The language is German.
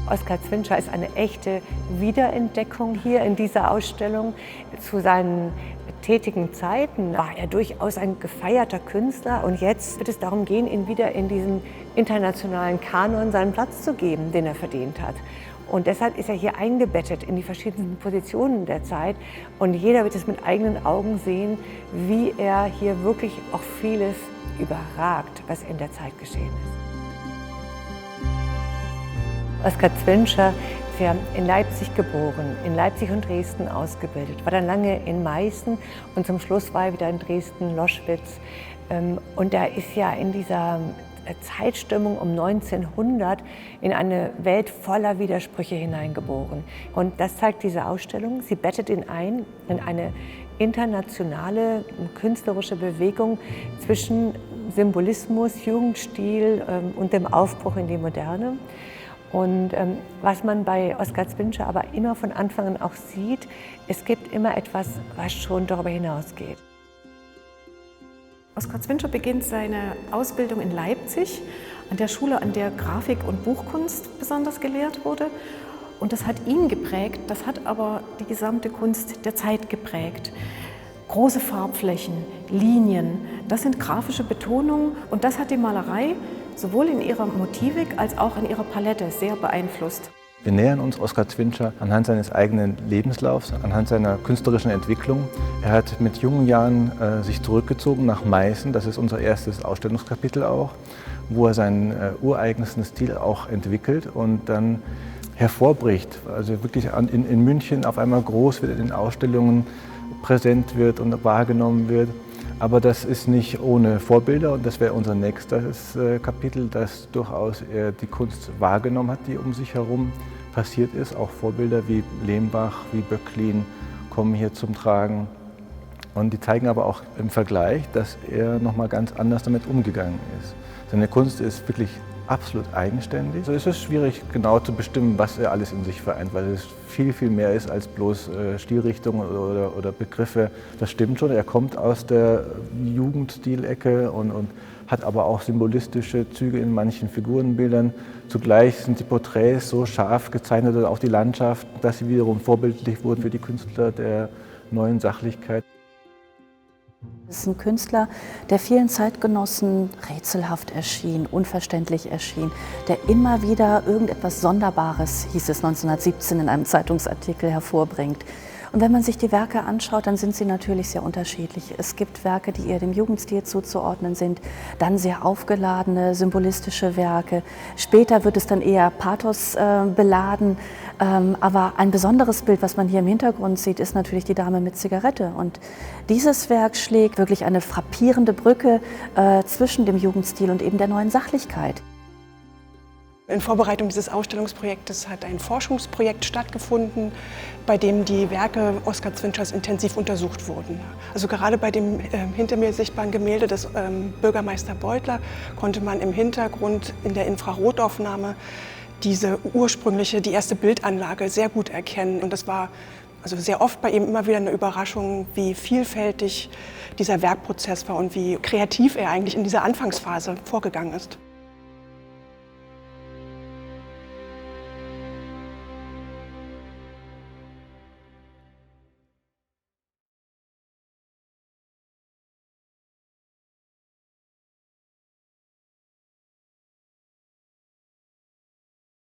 Oskar Zwinscher ist eine echte Wiederentdeckung hier in dieser Ausstellung. Zu seinen tätigen Zeiten war er durchaus ein gefeierter Künstler und jetzt wird es darum gehen, ihm wieder in diesem internationalen Kanon seinen Platz zu geben, den er verdient hat. Und deshalb ist er hier eingebettet in die verschiedenen Positionen der Zeit und jeder wird es mit eigenen Augen sehen, wie er hier wirklich auch vieles überragt, was in der Zeit geschehen ist. Oskar Zwinscher ist ja in Leipzig geboren, in Leipzig und Dresden ausgebildet, war dann lange in Meißen und zum Schluss war er wieder in Dresden-Loschwitz. Und er ist ja in dieser Zeitstimmung um 1900 in eine Welt voller Widersprüche hineingeboren. Und das zeigt diese Ausstellung. Sie bettet ihn ein in eine internationale künstlerische Bewegung zwischen Symbolismus, Jugendstil und dem Aufbruch in die Moderne. Und was man bei Oskar Zwinscher aber immer von Anfang an auch sieht, es gibt immer etwas, was schon darüber hinausgeht. Oskar Zwinscher beginnt seine Ausbildung in Leipzig, an der Schule, an der Grafik und Buchkunst besonders gelehrt wurde. Und das hat ihn geprägt, das hat aber die gesamte Kunst der Zeit geprägt. Große Farbflächen, Linien, das sind grafische Betonungen und das hat die Malerei sowohl in ihrer Motivik als auch in ihrer Palette sehr beeinflusst. Wir nähern uns Oskar Zwinscher anhand seines eigenen Lebenslaufs, anhand seiner künstlerischen Entwicklung. Er hat mit jungen Jahren sich zurückgezogen nach Meißen, das ist unser erstes Ausstellungskapitel auch, wo er seinen ureigensten Stil auch entwickelt und dann hervorbricht, also wirklich in München auf einmal groß wird, in den Ausstellungen präsent wird und wahrgenommen wird. Aber das ist nicht ohne Vorbilder und das wäre unser nächstes Kapitel, dass durchaus er die Kunst wahrgenommen hat, die um sich herum passiert ist. Auch Vorbilder wie Lehmbach, wie Böcklin kommen hier zum Tragen. Und die zeigen aber auch im Vergleich, dass er nochmal ganz anders damit umgegangen ist. Seine Kunst ist wirklich absolut eigenständig. Also es ist schwierig genau zu bestimmen, was er alles in sich vereint, weil es viel, viel mehr ist als bloß Stilrichtungen oder Begriffe. Das stimmt schon, er kommt aus der Jugendstilecke und hat aber auch symbolistische Züge in manchen Figurenbildern. Zugleich sind die Porträts so scharf gezeichnet oder auch die Landschaften, dass sie wiederum vorbildlich wurden für die Künstler der neuen Sachlichkeit. Es ist ein Künstler, der vielen Zeitgenossen rätselhaft erschien, unverständlich erschien, der immer wieder irgendetwas Sonderbares, hieß es 1917 in einem Zeitungsartikel, hervorbringt. Und wenn man sich die Werke anschaut, dann sind sie natürlich sehr unterschiedlich. Es gibt Werke, die eher dem Jugendstil zuzuordnen sind, dann sehr aufgeladene, symbolistische Werke. Später wird es dann eher Pathos beladen. Aber ein besonderes Bild, was man hier im Hintergrund sieht, ist natürlich die Dame mit Zigarette. Und dieses Werk schlägt wirklich eine frappierende Brücke zwischen dem Jugendstil und eben der neuen Sachlichkeit. In Vorbereitung dieses Ausstellungsprojektes hat ein Forschungsprojekt stattgefunden, bei dem die Werke Oskar Zwinschers intensiv untersucht wurden. Also gerade bei dem hinter mir sichtbaren Gemälde des Bürgermeister Beutler konnte man im Hintergrund in der Infrarotaufnahme die erste Bildanlage sehr gut erkennen. Und das war also sehr oft bei ihm immer wieder eine Überraschung, wie vielfältig dieser Werkprozess war und wie kreativ er eigentlich in dieser Anfangsphase vorgegangen ist.